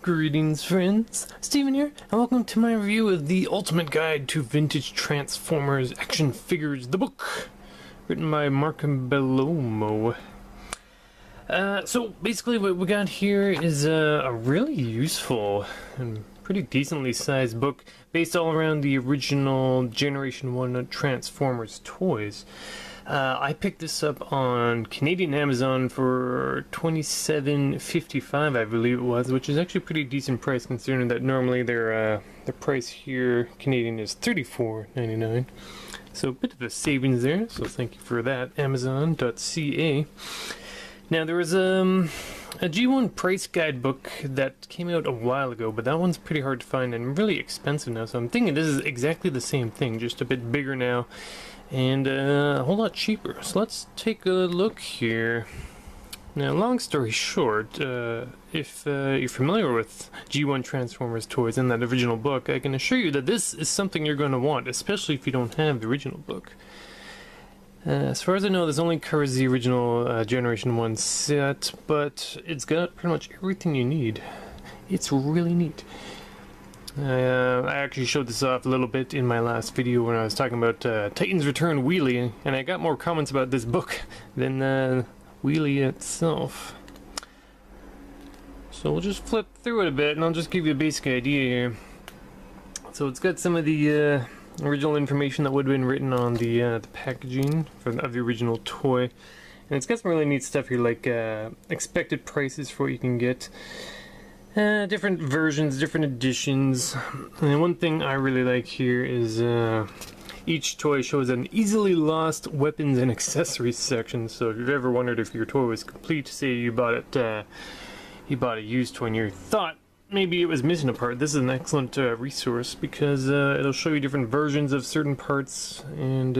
Greetings, friends. Steven here, and welcome to my review of The Ultimate Guide to Vintage Transformers Action Figures, the book, written by Mark Bellomo. So basically what we got here is a really useful and pretty decently sized book based all around the original Generation 1 Transformers toys. I picked this up on Canadian Amazon for $27.55, I believe it was, which is actually a pretty decent price considering that normally their price here Canadian is $34.99. So a bit of a savings there, so thank you for that, Amazon.ca. Now there was a G1 price guide book that came out a while ago, but that one's pretty hard to find and really expensive now, so I'm thinking this is exactly the same thing, just a bit bigger now and a whole lot cheaper. So let's take a look here. Now, long story short, if you're familiar with G1 Transformers toys in that original book, I can assure you that this is something you're going to want, especially if you don't have the original book. As far as I know, this only covers the original Generation 1 set, but it's got pretty much everything you need. It's really neat. I actually showed this off a little bit in my last video when I was talking about Titans Return Wheelie, and I got more comments about this book than Wheelie itself. So we'll just flip through it a bit, and I'll just give you a basic idea here. So it's got some of the original information that would have been written on the packaging of the original toy, and it's got some really neat stuff here, like expected prices for what you can get. Different versions, different editions. And one thing I really like here is each toy shows an easily lost weapons and accessories section. So if you've ever wondered if your toy was complete, say you bought it, you bought a used toy and you thought maybe it was missing a part, this is an excellent resource because it'll show you different versions of certain parts, and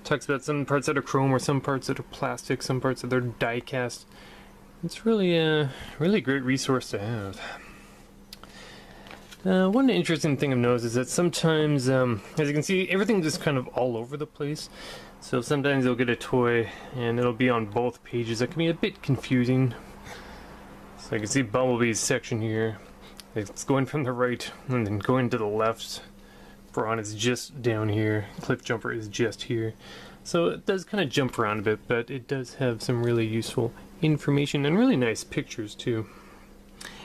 talks about some parts that are chrome or some parts that are plastic, some parts that are die cast. It's really a great resource to have. One interesting thing I've noticed is that sometimes, as you can see, everything's just kind of all over the place. So sometimes you'll get a toy and it'll be on both pages. That can be a bit confusing. So I can see Bumblebee's section here. It's going from the right and then going to the left. Brawn is just down here. Cliffjumper is just here. So it does kind of jump around a bit, but it does have some really useful information and really nice pictures too.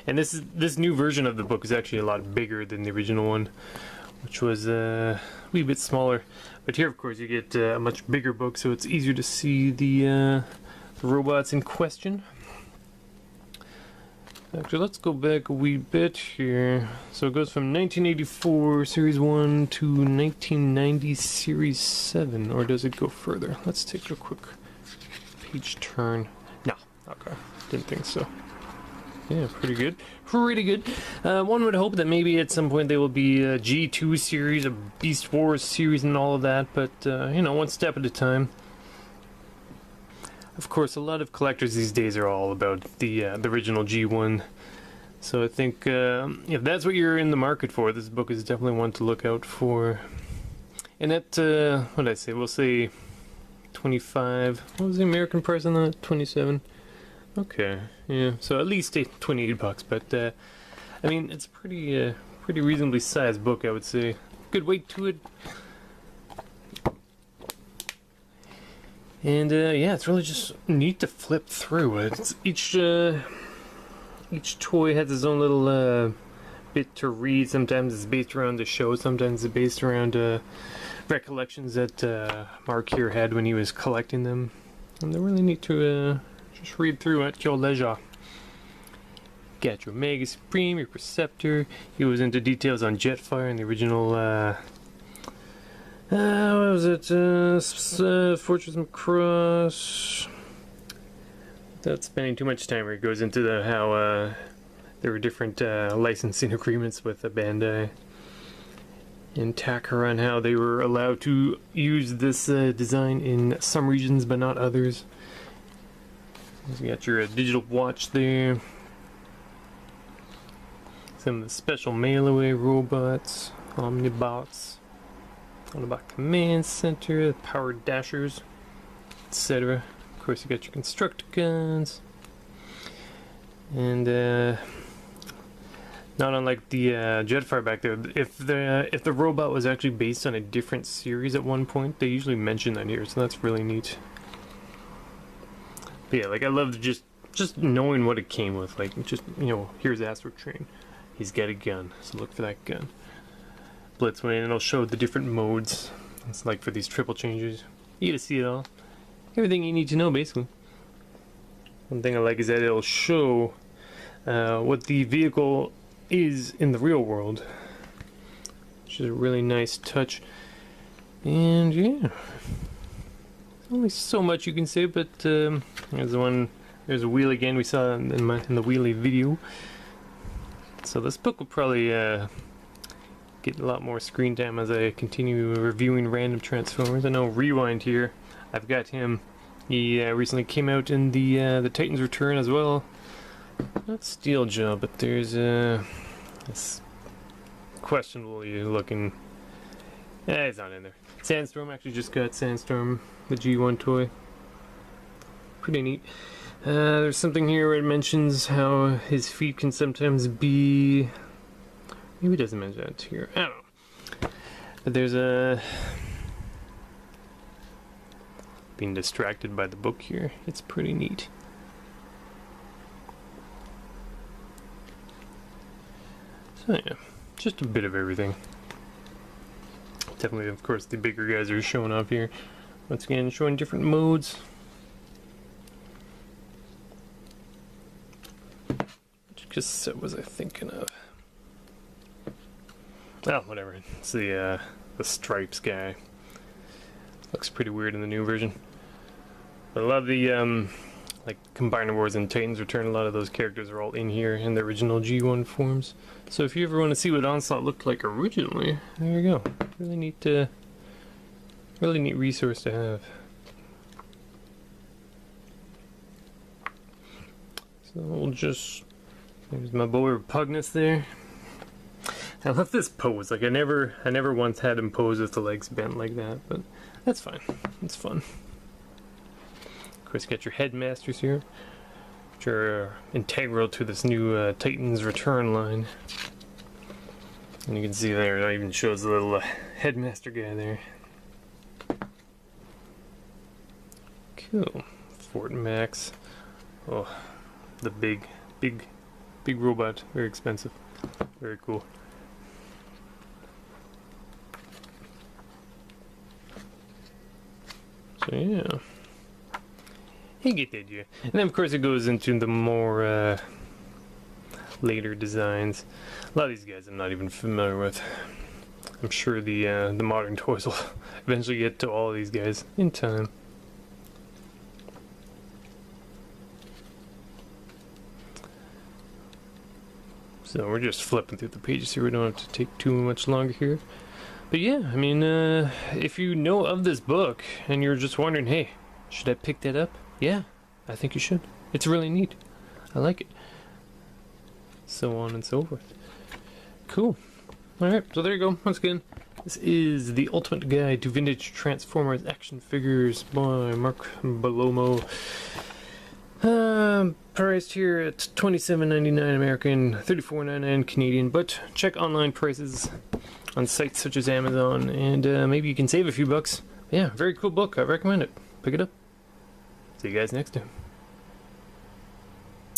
And this new version of the book is actually a lot bigger than the original one, which was a wee bit smaller. But here, of course, you get a much bigger book, so it's easier to see the robots in question. Actually, let's go back a wee bit here. So it goes from 1984 Series 1 to 1990 Series 7, or does it go further? Let's take a quick page turn. No, okay, didn't think so. Yeah, pretty good. Pretty good. One would hope that maybe at some point there will be a G2 series, a Beast Wars series, and all of that, but you know, one step at a time. Of course, a lot of collectors these days are all about the original G1. So I think if that's what you're in the market for, this book is definitely one to look out for. And at, what did I say? We'll say 25. What was the American price on that? 27. Okay, yeah. So at least 28 bucks. But I mean, it's a pretty reasonably sized book, I would say. Good weight to it. And yeah, it's really just neat to flip through it. Each toy has its own little bit to read. Sometimes it's based around the show, sometimes it's based around recollections that Mark here had when he was collecting them. And they're really neat to just read through at your leisure. Got your Mega Supreme, your Perceptor. He was into details on Jetfire and the original what was it? Fortress Macross. Without spending too much time, where it goes into how there were different licensing agreements with the Bandai and Takara on how they were allowed to use this design in some regions but not others. So you got your digital watch there. Some of the special mail-away robots, Omnibots. Autobot Command Center, Power Dashers, etc. Of course, you got your Constructicons, and Not unlike the Jetfire back there. If the robot was actually based on a different series at one point, they usually mention that here, so that's really neat. But yeah, like I love just knowing what it came with. Like just, you know, here's Astro Train. He's got a gun, so look for that gun. Blitzwing, and it'll show the different modes. It's like for these triple changes. You get to see it all. Everything you need to know, basically. One thing I like is that it'll show what the vehicle is in the real world, which is a really nice touch. And yeah, only so much you can say, but there's a wheel again we saw in the wheelie video. So this book will probably get a lot more screen time as I continue reviewing random Transformers. I know Rewind here, I've got him. He recently came out in the Titans Return as well. Not Steeljaw, but there's this questionable looking. It's not in there. Sandstorm, actually just got Sandstorm, the G1 toy. Pretty neat. There's something here where it mentions how his feet can sometimes be. Maybe it doesn't mention that here. I don't know. But there's a. Being distracted by the book here. It's pretty neat. So yeah, just a bit of everything. Definitely, of course, the bigger guys are showing off here. Once again, showing different modes. Which cassette was I thinking of? Oh, whatever. It's the Stripes guy. Looks pretty weird in the new version. But I love the like Combiner Wars and Titans Return. A lot of those characters are all in here in the original G1 forms. So if you ever want to see what Onslaught looked like originally, there you go. Really neat resource to have. So we'll just, there's my boy Repugnus there. I love this pose. Like I never once had him pose with the legs bent like that, but that's fine. It's fun. Of course, you got your headmasters here, which are integral to this new Titans Return line. And you can see there, it even shows the little headmaster guy there. Cool. Fort Max. Oh, the big robot. Very expensive. Very cool. So yeah, you get the idea. And then of course it goes into the more later designs. A lot of these guys I'm not even familiar with. I'm sure the modern toys will eventually get to all of these guys in time. So we're just flipping through the pages here. We don't have to take too much longer here. But yeah, I mean, if you know of this book and you're just wondering, hey, should I pick that up? Yeah, I think you should. It's really neat. I like it. So on and so forth. Cool. Alright, so there you go. Once again, this is The Ultimate Guide to Vintage Transformers Action Figures by Mark Bellomo. Priced here at $27.99 American, $34.99 Canadian, but check online prices on sites such as Amazon, and maybe you can save a few bucks. Yeah, very cool book. I recommend it. Pick it up. See you guys next time.